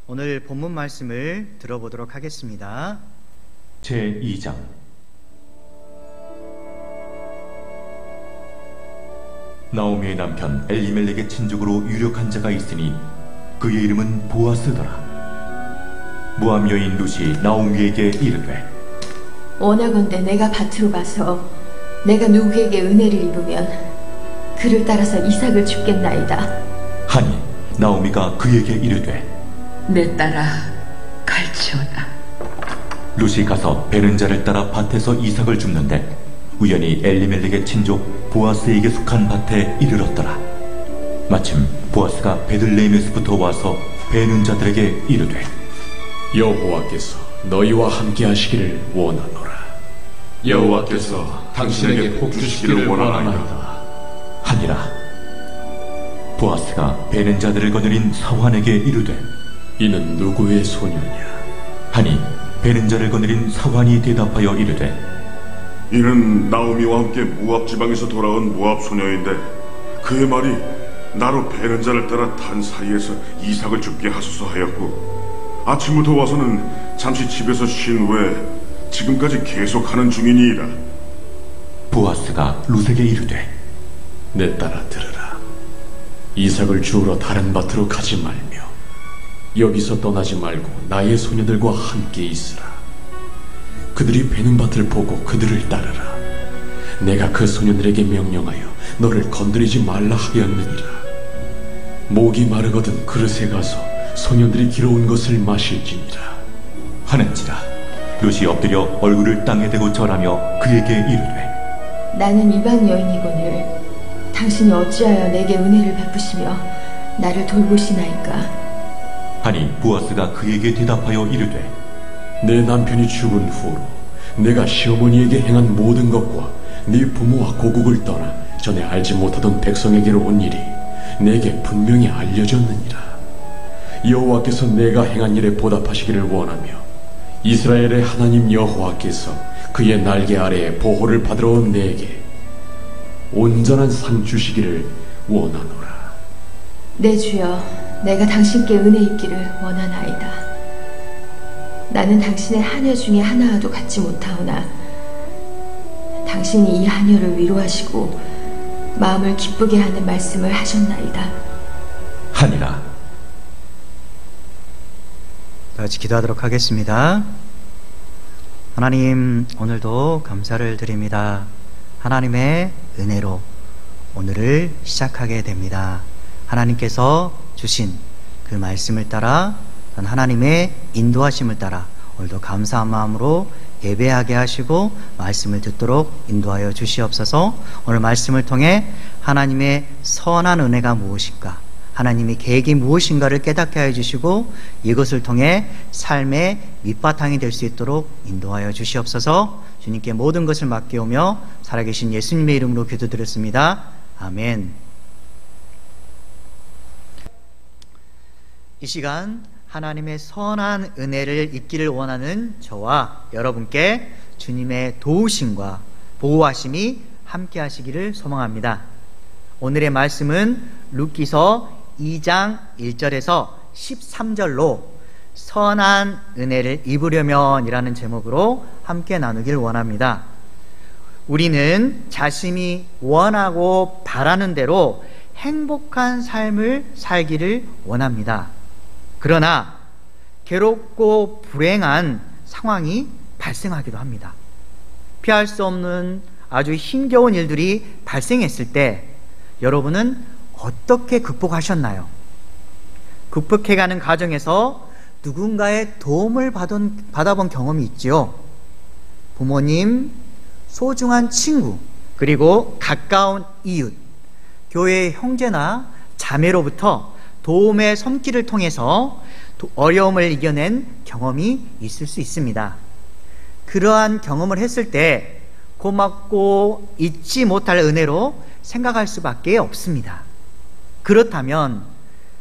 오늘 본문 말씀을 들어보도록 하겠습니다. 제2장. 나오미의 남편 엘리멜렉의 친족으로 유력한 자가 있으니 그의 이름은 보아스더라. 모압 여인 룻이 나오미에게 이르되, 원하건대 내가 밭으로 가서 내가 누구에게 은혜를 입으면 그를 따라서 이삭을 줍겠나이다 하니 나오미가 그에게 이르되, 내 딸아 갈지어다. 룻이 가서 베는 자를 따라 밭에서 이삭을 줍는데 우연히 엘리멜렉의 친족 보아스에게 속한 밭에 이르렀더라. 마침 보아스가 베들레헴에서부터 와서 베는 자들에게 이르되, 여호와께서 너희와 함께 하시기를 원하노라. 여호와께서 당신에게 복 주시기를 원하나이다 하니라. 보아스가 베는 자들을 거느린 사환에게 이르되, 이는 누구의 소녀냐? 하니 베는 자를 거느린 사환이 대답하여 이르되, 이는 나오미와 함께 모압 지방에서 돌아온 모압 소녀인데 그의 말이 나로 베는 자를 따라 단 사이에서 이삭을 줍게 하소서 하였고 아침부터 와서는 잠시 집에서 쉰 후에 지금까지 계속하는 중이니이다. 보아스가 룻에게 이르되, 내 딸아 들으라. 이삭을 주우러 다른 밭으로 가지 말며 여기서 떠나지 말고 나의 소녀들과 함께 있으라. 그들이 베는 밭을 보고 그들을 따르라. 내가 그 소녀들에게 명령하여 너를 건드리지 말라 하였느니라. 목이 마르거든 그릇에 가서 소녀들이 길어온 것을 마실지니라 하는지라. 룻이 엎드려 얼굴을 땅에 대고 절하며 그에게 이르되, 나는 이방 여인이거늘 당신이 어찌하여 내게 은혜를 베푸시며 나를 돌보시나이까. 하니 보아스가 그에게 대답하여 이르되, 내 남편이 죽은 후로 내가 시어머니에게 행한 모든 것과 네 부모와 고국을 떠나 전에 알지 못하던 백성에게로 온 일이 내게 분명히 알려졌느니라. 여호와께서 내가 행한 일에 보답하시기를 원하며 이스라엘의 하나님 여호와께서 그의 날개 아래에 보호를 받으러 온 내게 온전한 상 주시기를 원하노라. 내 주여, 내가 당신께 은혜 입기를 원하나이다. 나는 당신의 하녀 중에 하나와도 같지 못하오나 당신이 이 하녀를 위로하시고 마음을 기쁘게 하는 말씀을 하셨나이다 하니라. 다 같이 기도하도록 하겠습니다. 하나님, 오늘도 감사를 드립니다. 하나님의 은혜로 오늘을 시작하게 됩니다. 하나님께서 주신 그 말씀을 따라 하나님의 인도하심을 따라 오늘도 감사한 마음으로 예배하게 하시고 말씀을 듣도록 인도하여 주시옵소서. 오늘 말씀을 통해 하나님의 선한 은혜가 무엇인가, 하나님의 계획이 무엇인가를 깨닫게 하여 주시고 이것을 통해 삶의 밑바탕이 될 수 있도록 인도하여 주시옵소서. 주님께 모든 것을 맡겨오며 살아계신 예수님의 이름으로 기도드렸습니다. 아멘. 이 시간 하나님의 선한 은혜를 잊기를 원하는 저와 여러분께 주님의 도우심과 보호하심이 함께 하시기를 소망합니다. 오늘의 말씀은 룻기서 2장 1절에서 13절로 선한 은혜를 입으려면 이라는 제목으로 함께 나누길 원합니다. 우리는 자신이 원하고 바라는 대로 행복한 삶을 살기를 원합니다. 그러나 괴롭고 불행한 상황이 발생하기도 합니다. 피할 수 없는 아주 힘겨운 일들이 발생했을 때 여러분은 어떻게 극복하셨나요? 극복해가는 과정에서 누군가의 도움을 받아본 경험이 있지요. 부모님, 소중한 친구, 그리고 가까운 이웃, 교회의 형제나 자매로부터 도움의 손길을 통해서 어려움을 이겨낸 경험이 있을 수 있습니다. 그러한 경험을 했을 때 고맙고 잊지 못할 은혜로 생각할 수밖에 없습니다. 그렇다면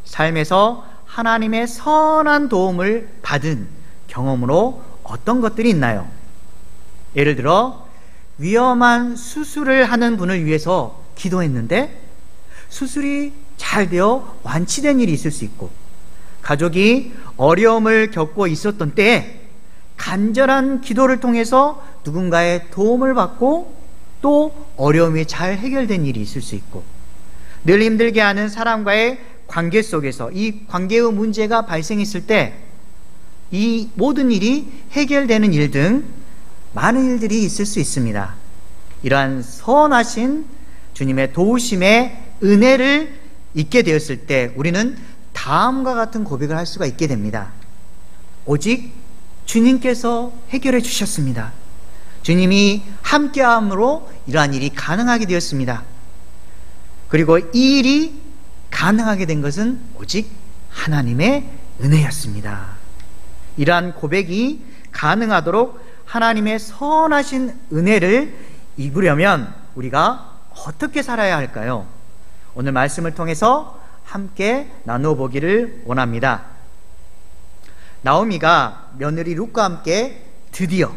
삶에서 하나님의 선한 도움을 받은 경험으로 어떤 것들이 있나요? 예를 들어 위험한 수술을 하는 분을 위해서 기도했는데 수술이 잘 되어 완치된 일이 있을 수 있고, 가족이 어려움을 겪고 있었던 때에 간절한 기도를 통해서 누군가의 도움을 받고 또 어려움이 잘 해결된 일이 있을 수 있고, 늘 힘들게 하는 사람과의 관계 속에서 이 관계의 문제가 발생했을 때 이 모든 일이 해결되는 일 등 많은 일들이 있을 수 있습니다. 이러한 선하신 주님의 도우심의 은혜를 잊게 되었을 때 우리는 다음과 같은 고백을 할 수가 있게 됩니다. 오직 주님께서 해결해 주셨습니다. 주님이 함께함으로 이러한 일이 가능하게 되었습니다. 그리고 이 일이 가능하게 된 것은 오직 하나님의 은혜였습니다. 이러한 고백이 가능하도록 하나님의 선하신 은혜를 입으려면 우리가 어떻게 살아야 할까요? 오늘 말씀을 통해서 함께 나누어 보기를 원합니다. 나오미가 며느리 룻과 함께 드디어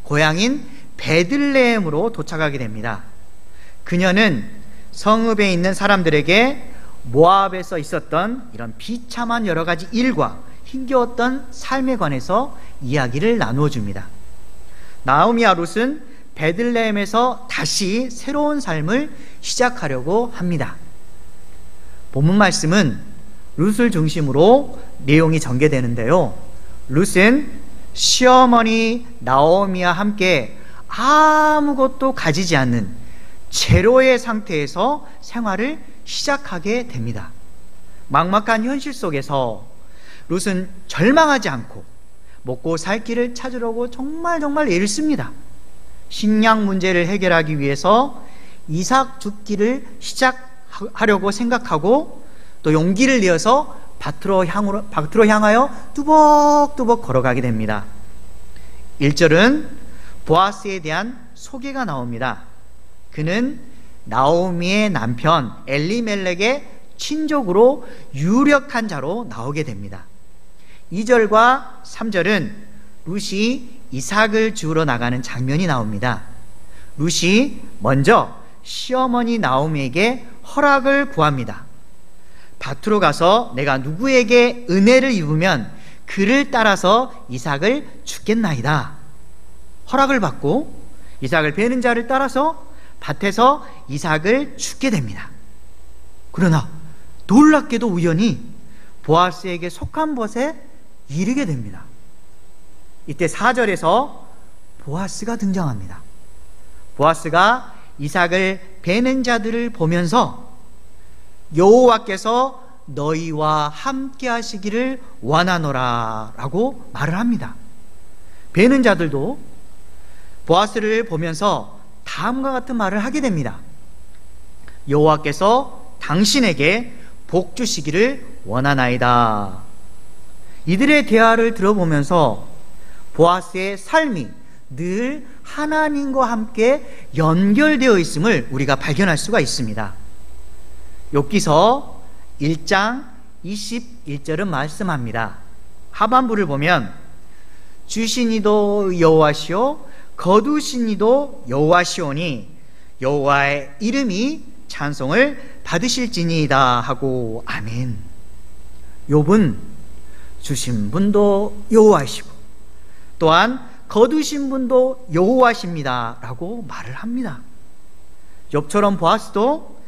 고향인 베들레헴으로 도착하게 됩니다. 그녀는 성읍에 있는 사람들에게 모압에서 있었던 이런 비참한 여러 가지 일과 힘겨웠던 삶에 관해서 이야기를 나누어 줍니다. 나오미와 룻은 베들레헴에서 다시 새로운 삶을 시작하려고 합니다. 본문 말씀은 룻을 중심으로 내용이 전개되는데요. 룻은 시어머니 나오미와 함께 아무것도 가지지 않는 제로의 상태에서 생활을 시작하게 됩니다. 막막한 현실 속에서 룻은 절망하지 않고 먹고 살 길을 찾으려고 정말 애를 씁니다. 식량 문제를 해결하기 위해서 이삭 줍기를 시작하려고 생각하고 또 용기를 내어서 밭으로 향하여 뚜벅뚜벅 걸어가게 됩니다. 1절은 보아스에 대한 소개가 나옵니다. 그는 나오미의 남편 엘리멜렉의 친족으로 유력한 자로 나오게 됩니다. 2절과 3절은 룻이 이삭을 주우러 나가는 장면이 나옵니다. 룻이 먼저 시어머니 나오미에게 허락을 구합니다. 밭으로 가서 내가 누구에게 은혜를 입으면 그를 따라서 이삭을 죽겠나이다. 허락을 받고 이삭을 베는 자를 따라서 밭에서 이삭을 죽게 됩니다. 그러나 놀랍게도 우연히 보아스에게 속한 벗에 이르게 됩니다. 이때 4절에서 보아스가 등장합니다. 보아스가 이삭을 베는 자들을 보면서 여호와께서 너희와 함께 하시기를 원하노라 라고 말을 합니다. 베는 자들도 보아스를 보면서 다음과 같은 말을 하게 됩니다. 여호와께서 당신에게 복 주시기를 원하나이다. 이들의 대화를 들어보면서 보아스의 삶이 늘 하나님과 함께 연결되어 있음을 우리가 발견할 수가 있습니다. 욥기서 1장 21절은 말씀합니다. 하반부를 보면 주신 이도 여호와시오 거두신 이도 여호와시오니 여호와의 이름이 찬송을 받으실지니이다 하고 아멘. 욥은 주신 분도 여호와시고 또한 거두신 분도 여호와십니다 라고 말을 합니다. 욥처럼 보아스도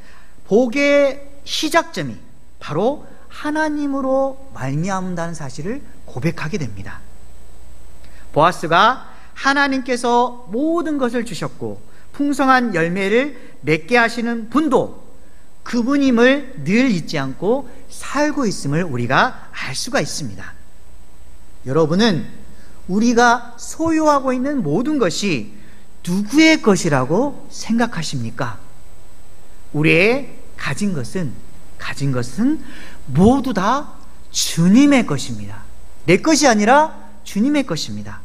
복의 시작점이 바로 하나님으로 말미암는다는 사실을 고백하게 됩니다. 보아스가 하나님께서 모든 것을 주셨고 풍성한 열매를 맺게 하시는 분도 그분임을 늘 잊지 않고 살고 있음을 우리가 알 수가 있습니다. 여러분은 우리가 소유하고 있는 모든 것이 누구의 것이라고 생각하십니까? 우리의 가진 것은 모두 다 주님의 것입니다. 내 것이 아니라 주님의 것입니다.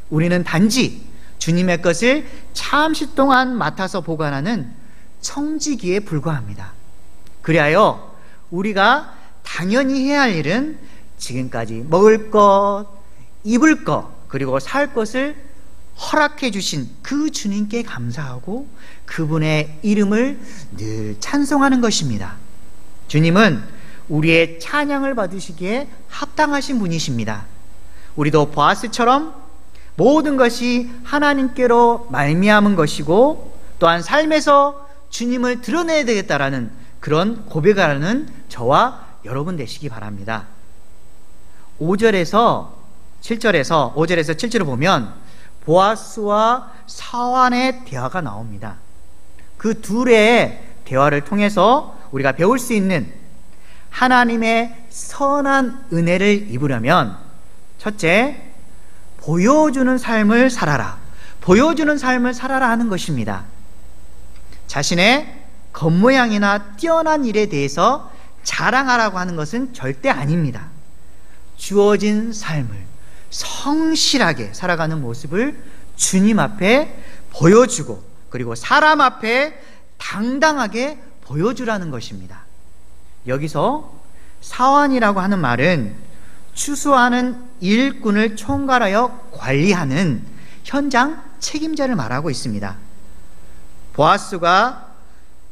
우리는 단지 주님의 것을 잠시 동안 맡아서 보관하는 청지기에 불과합니다. 그리하여 우리가 당연히 해야 할 일은 지금까지 먹을 것, 입을 것, 그리고 살 것을 허락해 주신 그 주님께 감사하고 그분의 이름을 늘 찬송하는 것입니다. 주님은 우리의 찬양을 받으시기에 합당하신 분이십니다. 우리도 보아스처럼 모든 것이 하나님께로 말미암은 것이고 또한 삶에서 주님을 드러내야 되겠다라는 그런 고백하는 저와 여러분 되시기 바랍니다. 5절에서 7절을 보면 보아스와 사환의 대화가 나옵니다. 그 둘의 대화를 통해서 우리가 배울 수 있는 하나님의 선한 은혜를 입으려면 첫째, 보여주는 삶을 살아라. 보여주는 삶을 살아라 하는 것입니다. 자신의 겉모양이나 뛰어난 일에 대해서 자랑하라고 하는 것은 절대 아닙니다. 주어진 삶을 성실하게 살아가는 모습을 주님 앞에 보여주고 그리고 사람 앞에 당당하게 보여주라는 것입니다. 여기서 사환이라고 하는 말은 추수하는 일꾼을 총괄하여 관리하는 현장 책임자를 말하고 있습니다. 보아스가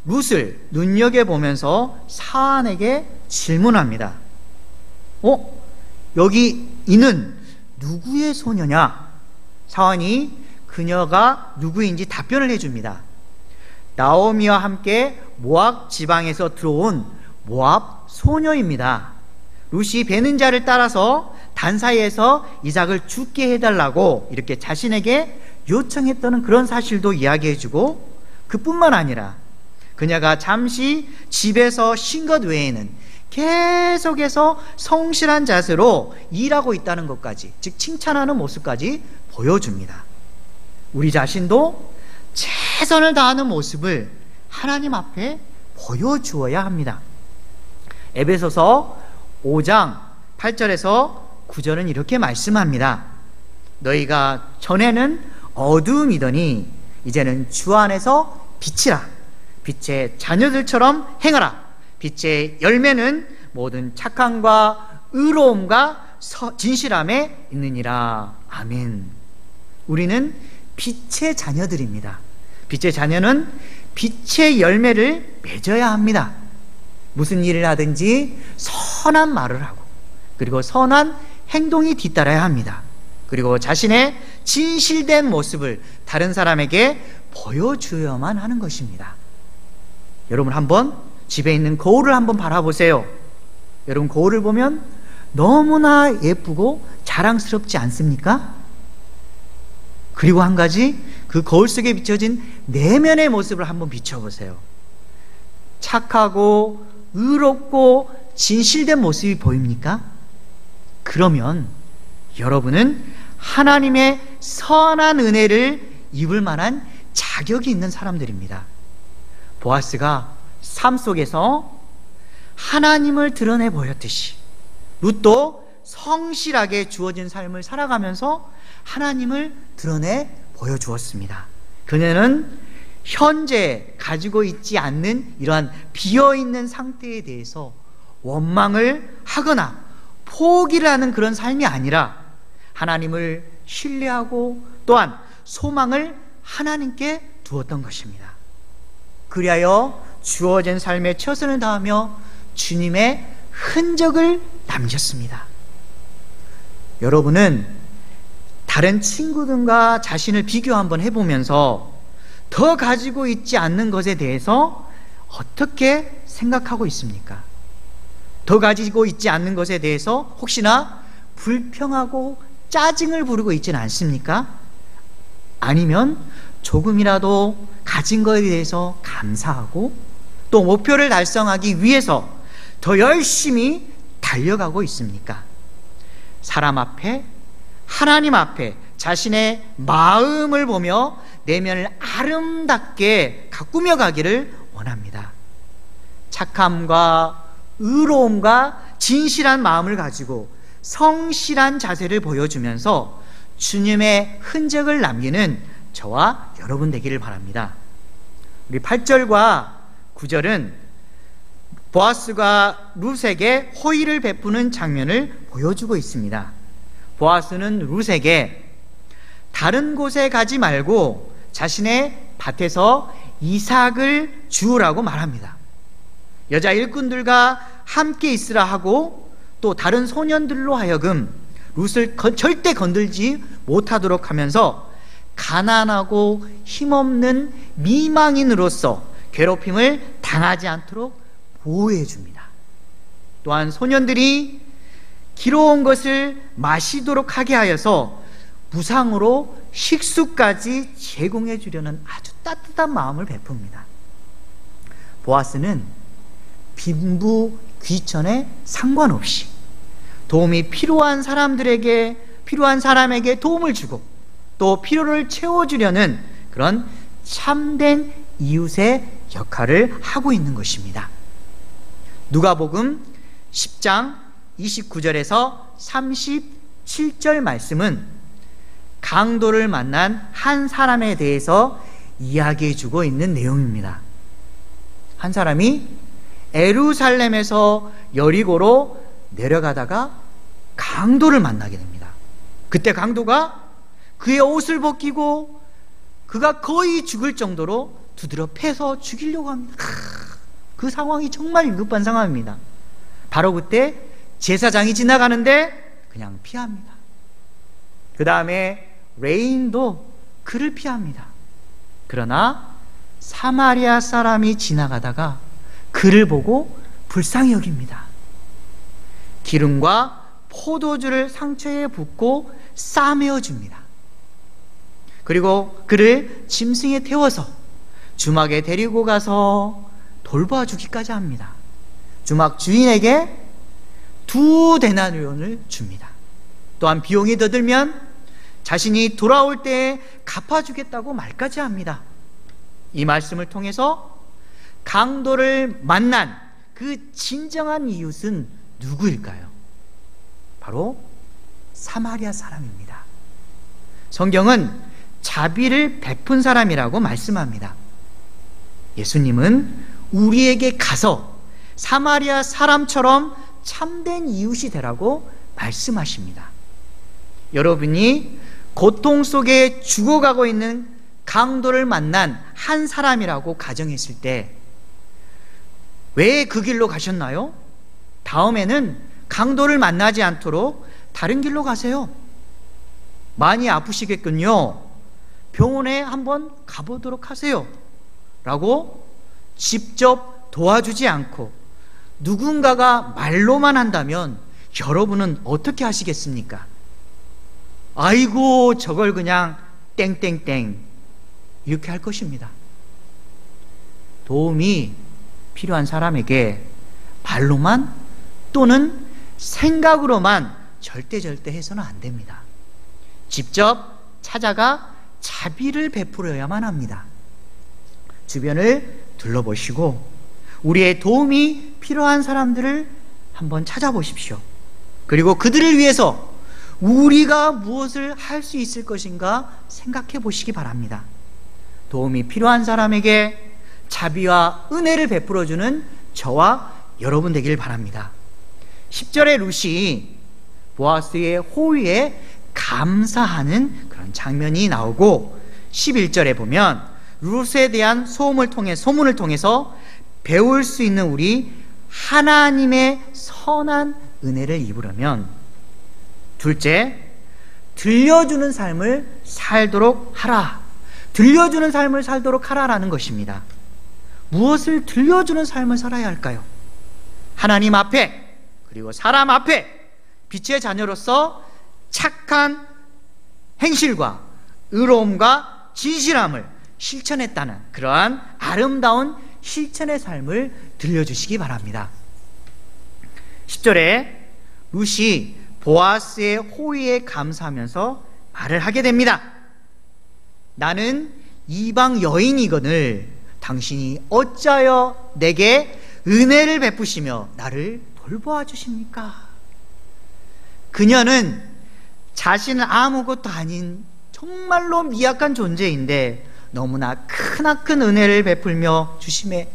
룻을 눈여겨보면서 사환에게 질문합니다. 여기 이는 누구의 소녀냐? 사환이 그녀가 누구인지 답변을 해줍니다. 나오미와 함께 모압 지방에서 들어온 모압 소녀입니다. 룻이 베는 자를 따라서 단 사이에서 이삭을 죽게 해달라고 이렇게 자신에게 요청했다는 그런 사실도 이야기해주고, 그뿐만 아니라 그녀가 잠시 집에서 쉰 것 외에는 계속해서 성실한 자세로 일하고 있다는 것까지, 즉 칭찬하는 모습까지 보여줍니다. 우리 자신도 최선을 다하는 모습을 하나님 앞에 보여주어야 합니다. 에베소서 5장 8절에서 9절은 이렇게 말씀합니다. 너희가 전에는 어두움이더니 이제는 주 안에서 빛이라. 빛의 자녀들처럼 행하라. 빛의 열매는 모든 착함과 의로움과 진실함에 있느니라. 아멘. 우리는 빛의 자녀들입니다. 빛의 자녀는 빛의 열매를 맺어야 합니다. 무슨 일을 하든지 선한 말을 하고, 그리고 선한 행동이 뒤따라야 합니다. 그리고 자신의 진실된 모습을 다른 사람에게 보여주어야만 하는 것입니다. 여러분, 한번 집에 있는 거울을 한번 바라보세요. 여러분, 거울을 보면 너무나 예쁘고 자랑스럽지 않습니까? 그리고 한 가지, 그 거울 속에 비춰진 내면의 모습을 한번 비춰보세요. 착하고 의롭고 진실된 모습이 보입니까? 그러면 여러분은 하나님의 선한 은혜를 입을 만한 자격이 있는 사람들입니다. 보아스가 삶 속에서 하나님을 드러내 보였듯이 룻도 성실하게 주어진 삶을 살아가면서 하나님을 드러내 보여주었습니다. 그녀는 현재 가지고 있지 않는 이러한 비어있는 상태에 대해서 원망을 하거나 포기를 하는 그런 삶이 아니라 하나님을 신뢰하고 또한 소망을 하나님께 두었던 것입니다. 그리하여 주어진 삶에 최선을 다하며 주님의 흔적을 남겼습니다. 여러분은 다른 친구들과 자신을 비교 한번 해보면서 더 가지고 있지 않는 것에 대해서 어떻게 생각하고 있습니까? 더 가지고 있지 않는 것에 대해서 혹시나 불평하고 짜증을 부르고 있지는 않습니까? 아니면 조금이라도 가진 것에 대해서 감사하고 또 목표를 달성하기 위해서 더 열심히 달려가고 있습니까? 사람 앞에, 하나님 앞에 자신의 마음을 보며 내면을 아름답게 가꾸며 가기를 원합니다. 착함과 의로움과 진실한 마음을 가지고 성실한 자세를 보여주면서 주님의 흔적을 남기는 저와 여러분 되기를 바랍니다. 우리 8절과 9절은 보아스가 룻에게 호의를 베푸는 장면을 보여주고 있습니다. 보아스는 룻에게 다른 곳에 가지 말고 자신의 밭에서 이삭을 주우라고 말합니다. 여자 일꾼들과 함께 있으라 하고 또 다른 소년들로 하여금 룻을 절대 건들지 못하도록 하면서 가난하고 힘없는 미망인으로서 괴롭힘을 당하지 않도록 보호해 줍니다. 또한 소년들이 기로운 것을 마시도록 하게 하여서 무상으로 식수까지 제공해 주려는 아주 따뜻한 마음을 베풉니다. 보아스는 빈부 귀천에 상관없이 도움이 필요한 사람에게 도움을 주고 또 필요를 채워주려는 그런 참된 이웃의 역할을 하고 있는 것입니다. 누가복음 10장 29절에서 37절 말씀은 강도를 만난 한 사람에 대해서 이야기해 주고 있는 내용입니다. 한 사람이 예루살렘에서 여리고로 내려가다가 강도를 만나게 됩니다. 그때 강도가 그의 옷을 벗기고 그가 거의 죽을 정도로 두드려 패서 죽이려고 합니다. 그 상황이 정말 위급한 상황입니다. 바로 그때 제사장이 지나가는데 그냥 피합니다. 그 다음에 레인도 그를 피합니다. 그러나 사마리아 사람이 지나가다가 그를 보고 불쌍히 여깁니다. 기름과 포도주를 상처에 붓고 싸매어 줍니다. 그리고 그를 짐승에 태워서 주막에 데리고 가서 돌봐주기까지 합니다. 주막 주인에게 2데나리온을 줍니다. 또한 비용이 더 들면 자신이 돌아올 때에 갚아주겠다고 말까지 합니다. 이 말씀을 통해서 강도를 만난 그 진정한 이웃은 누구일까요? 바로 사마리아 사람입니다. 성경은 자비를 베푼 사람이라고 말씀합니다. 예수님은 우리에게 가서 사마리아 사람처럼 참된 이웃이 되라고 말씀하십니다. 여러분이 고통 속에 죽어가고 있는 강도를 만난 한 사람이라고 가정했을 때 왜 그 길로 가셨나요? 다음에는 강도를 만나지 않도록 다른 길로 가세요. 많이 아프시겠군요. 병원에 한번 가보도록 하세요. 라고 직접 도와주지 않고 누군가가 말로만 한다면 여러분은 어떻게 하시겠습니까? 아이고 저걸 그냥 땡땡땡 이렇게 할 것입니다. 도움이 필요한 사람에게 말로만 또는 생각으로만 절대 해서는 안 됩니다. 직접 찾아가 자비를 베풀어야만 합니다. 주변을 둘러보시고 우리의 도움이 필요한 사람들을 한번 찾아보십시오. 그리고 그들을 위해서 우리가 무엇을 할 수 있을 것인가 생각해 보시기 바랍니다. 도움이 필요한 사람에게 자비와 은혜를 베풀어주는 저와 여러분 되길 바랍니다. 10절의 룻이 보아스의 호의에 감사하는 그런 장면이 나오고 11절에 보면 룻에 대한 소문을 통해서 배울 수 있는 우리 하나님의 선한 은혜를 입으려면 둘째, 들려주는 삶을 살도록 하라. 들려주는 삶을 살도록 하라라는 것입니다. 무엇을 들려주는 삶을 살아야 할까요? 하나님 앞에 그리고 사람 앞에 빛의 자녀로서 착한 행실과 의로움과 진실함을 실천했다는 그러한 아름다운 실천의 삶을 들려주시기 바랍니다. 10절에 룻이 보아스의 호의에 감사하면서 말을 하게 됩니다. 나는 이방 여인이거늘 당신이 어찌하여 내게 은혜를 베푸시며 나를 돌보아 주십니까? 그녀는 자신은 아무것도 아닌 정말로 미약한 존재인데 너무나 크나큰 은혜를 베풀며 주심에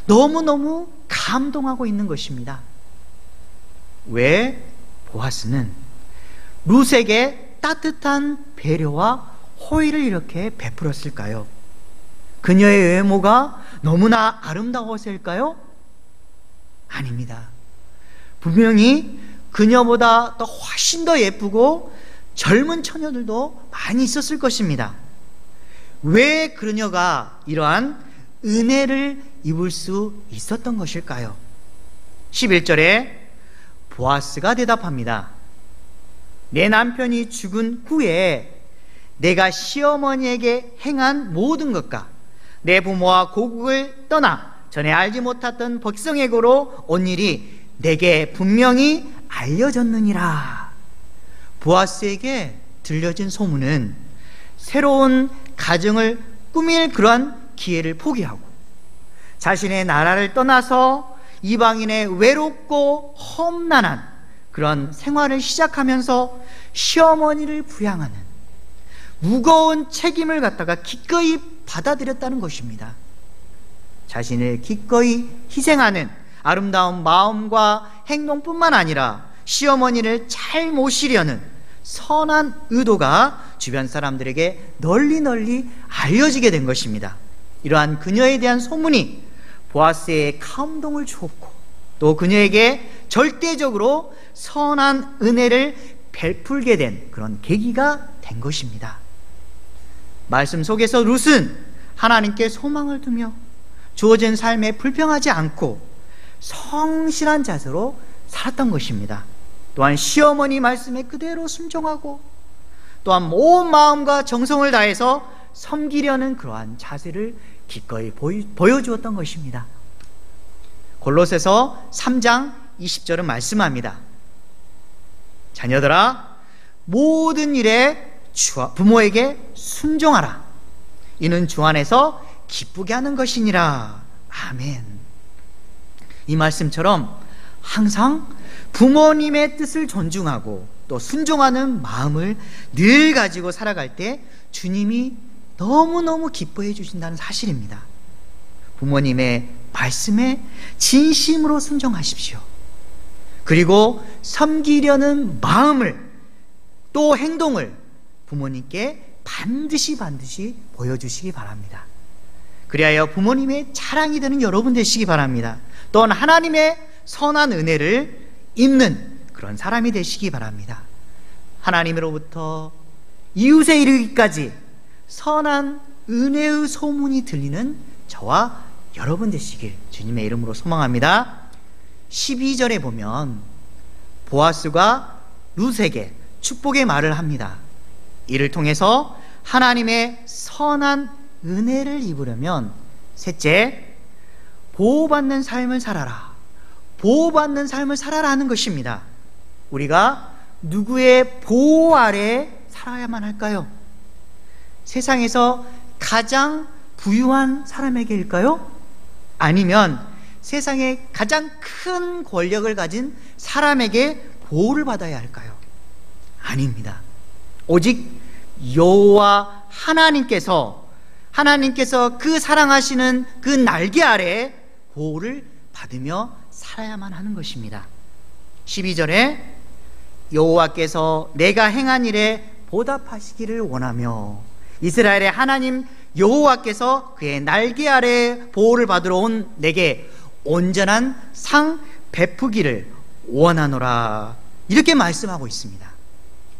너무너무 감동하고 있는 것입니다. 왜 보아스는 룻에게 따뜻한 배려와 호의를 이렇게 베풀었을까요? 그녀의 외모가 너무나 아름다워서일까요? 아닙니다. 분명히 그녀보다 더 훨씬 더 예쁘고 젊은 처녀들도 많이 있었을 것입니다. 왜 그녀가 이러한 은혜를 입을 수 있었던 것일까요? 11절에 보아스가 대답합니다. 내 남편이 죽은 후에 내가 시어머니에게 행한 모든 것과 내 부모와 고국을 떠나 전에 알지 못했던 백성에게로 온 일이 내게 분명히 알려졌느니라. 보아스에게 들려진 소문은 새로운 가정을 꾸밀 그러한 기회를 포기하고 자신의 나라를 떠나서 이방인의 외롭고 험난한 그런 생활을 시작하면서 시어머니를 부양하는 무거운 책임을 갖다가 기꺼이 받아들였다는 것입니다. 자신을 기꺼이 희생하는 아름다운 마음과 행동뿐만 아니라 시어머니를 잘 모시려는 선한 의도가 주변 사람들에게 널리 알려지게 된 것입니다. 이러한 그녀에 대한 소문이 보아스의 감동을 주었고 또 그녀에게 절대적으로 선한 은혜를 베풀게 된 그런 계기가 된 것입니다. 말씀 속에서 룻은 하나님께 소망을 두며 주어진 삶에 불평하지 않고 성실한 자세로 살았던 것입니다. 또한 시어머니 말씀에 그대로 순종하고 또한 온 마음과 정성을 다해서 섬기려는 그러한 자세를 기꺼이 보여주었던 것입니다. 골로새서 3장 20절은 말씀합니다. 자녀들아 모든 일에 부모에게 순종하라. 이는 주 안에서 기쁘게 하는 것이니라. 아멘. 이 말씀처럼 항상 부모님의 뜻을 존중하고 또 순종하는 마음을 늘 가지고 살아갈 때 주님이 너무너무 기뻐해 주신다는 사실입니다. 부모님의 말씀에 진심으로 순종하십시오. 그리고 섬기려는 마음을 또 행동을 부모님께 반드시 보여주시기 바랍니다. 그리하여 부모님의 자랑이 되는 여러분 되시기 바랍니다. 또한 하나님의 선한 은혜를 입는 그런 사람이 되시기 바랍니다. 하나님으로부터 이웃에 이르기까지 선한 은혜의 소문이 들리는 저와 여러분 되시길 주님의 이름으로 소망합니다. 12절에 보면 보아스가 룻에게 축복의 말을 합니다. 이를 통해서 하나님의 선한 은혜를 입으려면 셋째, 보호받는 삶을 살아라. 보호받는 삶을 살아라 하는 것입니다. 우리가 누구의 보호 아래 살아야만 할까요? 세상에서 가장 부유한 사람에게일까요? 아니면 세상에 가장 큰 권력을 가진 사람에게 보호를 받아야 할까요? 아닙니다. 오직 여호와 하나님께서 그 사랑하시는 그 날개 아래 보호를 받으며 살아야만 하는 것입니다. 12절에 여호와께서 내가 행한 일에 보답하시기를 원하며 이스라엘의 하나님 여호와께서 그의 날개 아래 보호를 받으러 온 내게 온전한 상 베푸기를 원하노라. 이렇게 말씀하고 있습니다.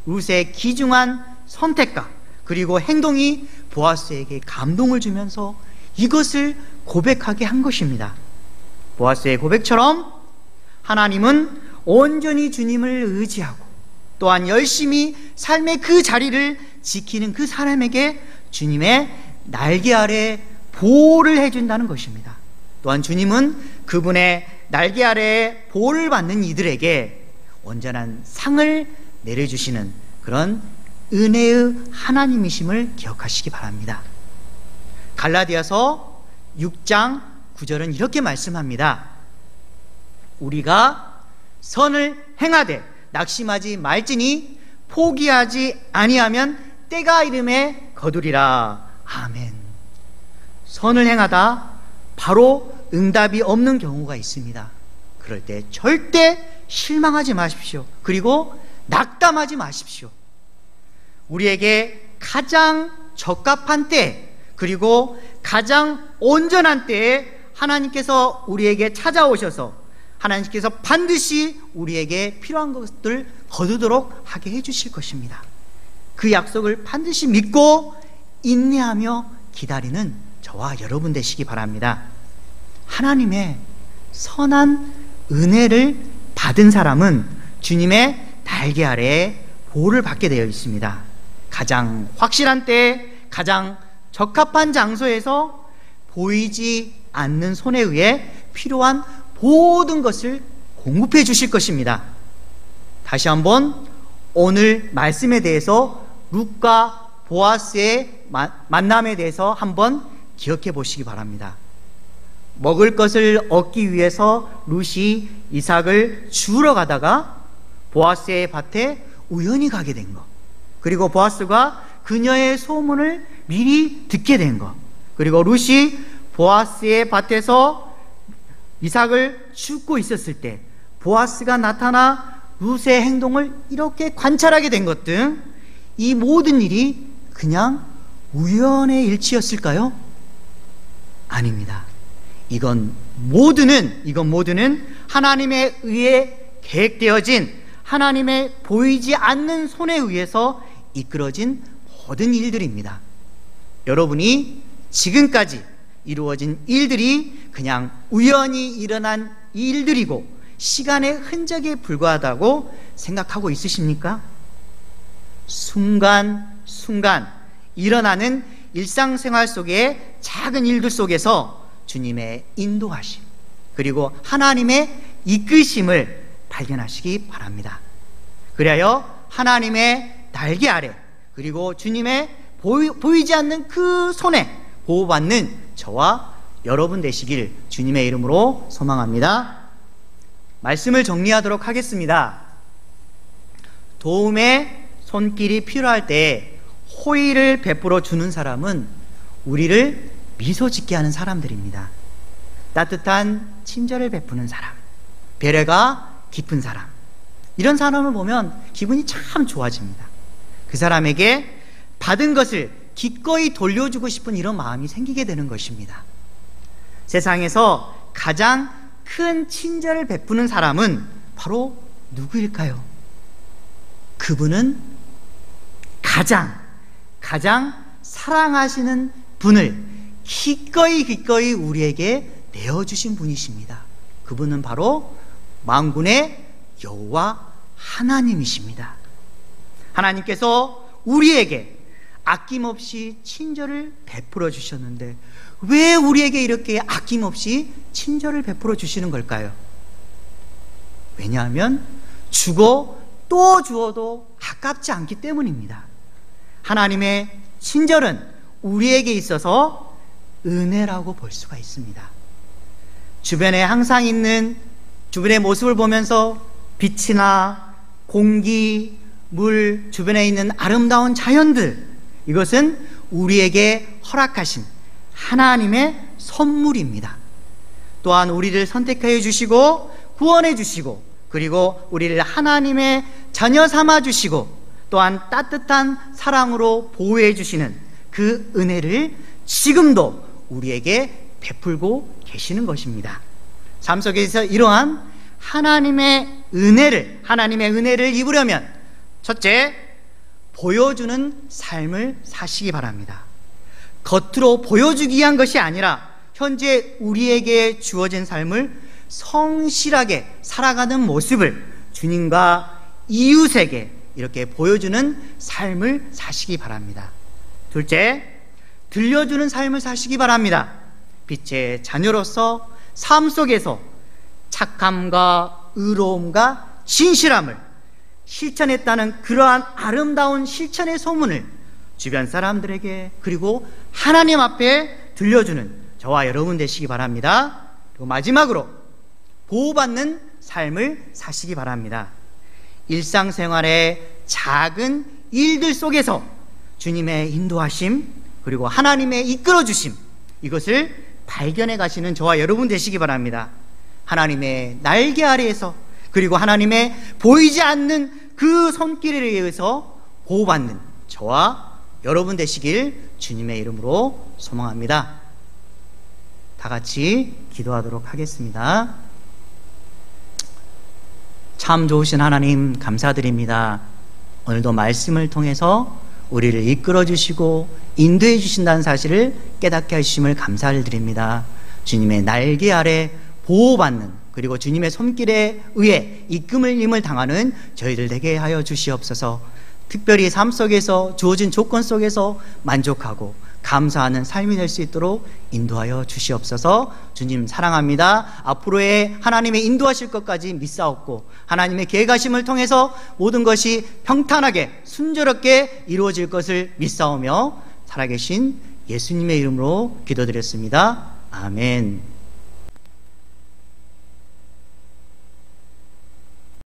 룻의 귀중한 선택과 그리고 행동이 보아스에게 감동을 주면서 이것을 고백하게 한 것입니다. 보아스의 고백처럼 하나님은 온전히 주님을 의지하고 또한 열심히 삶의 그 자리를 지키는 그 사람에게 주님의 날개 아래 보호를 해준다는 것입니다. 또한 주님은 그분의 날개 아래 보호를 받는 이들에게 온전한 상을 내려주시는 그런 은혜의 하나님이심을 기억하시기 바랍니다. 갈라디아서 6장 9절은 이렇게 말씀합니다. 우리가 선을 행하되 낙심하지 말지니 포기하지 아니하면 때가 이름에 거두리라. 아멘. 선을 행하다 바로 응답이 없는 경우가 있습니다. 그럴 때 절대 실망하지 마십시오. 그리고 낙담하지 마십시오. 우리에게 가장 적합한 때 그리고 가장 온전한 때에 하나님께서 우리에게 찾아오셔서 하나님께서 반드시 우리에게 필요한 것들을 거두도록 하게 해주실 것입니다. 그 약속을 반드시 믿고 인내하며 기다리는 저와 여러분 되시기 바랍니다. 하나님의 선한 은혜를 받은 사람은 주님의 날개 아래에 보호를 받게 되어 있습니다. 가장 확실한 때에 가장 적합한 장소에서 보이지 않는 손에 의해 필요한 모든 것을 공급해 주실 것입니다. 다시 한번 오늘 말씀에 대해서 룻과 보아스의 만남에 대해서 한번 기억해 보시기 바랍니다. 먹을 것을 얻기 위해서 룻이 이삭을 주우러 가다가 보아스의 밭에 우연히 가게 된 것, 그리고 보아스가 그녀의 소문을 미리 듣게 된 것, 그리고 룻이 보아스의 밭에서 이삭을 줍고 있었을 때 보아스가 나타나 룻의 행동을 이렇게 관찰하게 된 것 등 이 모든 일이 그냥 우연의 일치였을까요? 아닙니다. 이건 모두는 하나님에 의해 계획되어진, 하나님의 보이지 않는 손에 의해서 이끌어진 모든 일들입니다. 여러분이 지금까지 이루어진 일들이 그냥 우연히 일어난 일들이고 시간의 흔적에 불과하다고 생각하고 있으십니까? 순간순간 일어나는 일상생활 속의 작은 일들 속에서 주님의 인도하심, 그리고 하나님의 이끄심을 발견하시기 바랍니다. 그리하여 하나님의 날개 아래, 그리고 주님의 보이지 않는 그 손에 보호받는 저와 여러분 되시길 주님의 이름으로 소망합니다. 말씀을 정리하도록 하겠습니다. 도움의 손길이 필요할 때 호의를 베풀어 주는 사람은 우리를 미소 짓게 하는 사람들입니다. 따뜻한 친절을 베푸는 사람, 배려가 깊은 사람, 이런 사람을 보면 기분이 참 좋아집니다. 그 사람에게 받은 것을 기꺼이 돌려주고 싶은 이런 마음이 생기게 되는 것입니다. 세상에서 가장 큰 친절을 베푸는 사람은 바로 누구일까요? 그분은 가장 사랑하시는 분을 기꺼이 우리에게 내어주신 분이십니다. 그분은 바로 만군의 여호와 하나님이십니다. 하나님께서 우리에게 아낌없이 친절을 베풀어 주셨는데 왜 우리에게 이렇게 아낌없이 친절을 베풀어 주시는 걸까요? 왜냐하면 주고 또 주어도 아깝지 않기 때문입니다. 하나님의 친절은 우리에게 있어서 은혜라고 볼 수가 있습니다. 주변에 항상 있는 주변의 모습을 보면서 빛이나 공기, 물, 주변에 있는 아름다운 자연들, 이것은 우리에게 허락하신 하나님의 선물입니다. 또한 우리를 선택하여 주시고 구원해 주시고, 그리고 우리를 하나님의 자녀 삼아 주시고, 또한 따뜻한 사랑으로 보호해 주시는 그 은혜를 지금도 우리에게 베풀고 계시는 것입니다. 삶 속에서 이러한 하나님의 은혜를 입으려면 첫째, 보여주는 삶을 사시기 바랍니다. 겉으로 보여주기 위한 것이 아니라 현재 우리에게 주어진 삶을 성실하게 살아가는 모습을 주님과 이웃에게 이렇게 보여주는 삶을 사시기 바랍니다. 둘째, 들려주는 삶을 사시기 바랍니다. 빛의 자녀로서 삶 속에서 착함과 의로움과 진실함을 실천했다는 그러한 아름다운 실천의 소문을 주변 사람들에게, 그리고 하나님 앞에 들려주는 저와 여러분 되시기 바랍니다. 그리고 마지막으로 보호받는 삶을 사시기 바랍니다. 일상생활의 작은 일들 속에서 주님의 인도하심, 그리고 하나님의 이끌어주심, 이것을 발견해 가시는 저와 여러분 되시기 바랍니다. 하나님의 날개 아래에서, 그리고 하나님의 보이지 않는 그 손길에 의해서 보호받는 저와 여러분 되시길 주님의 이름으로 소망합니다. 다 같이 기도하도록 하겠습니다. 참 좋으신 하나님 감사드립니다. 오늘도 말씀을 통해서 우리를 이끌어 주시고 인도해 주신다는 사실을 깨닫게 하심을 감사를 드립니다. 주님의 날개 아래 보호받는, 그리고 주님의 손길에 의해 이끌림을 힘을 당하는 저희들 되게 하여 주시옵소서. 특별히 삶 속에서 주어진 조건 속에서 만족하고 감사하는 삶이 될 수 있도록 인도하여 주시옵소서. 주님 사랑합니다. 앞으로의 하나님의 인도하실 것까지 믿사옵고 하나님의 계획하심을 통해서 모든 것이 평탄하게 순조롭게 이루어질 것을 믿사오며 살아계신 예수님의 이름으로 기도드렸습니다. 아멘.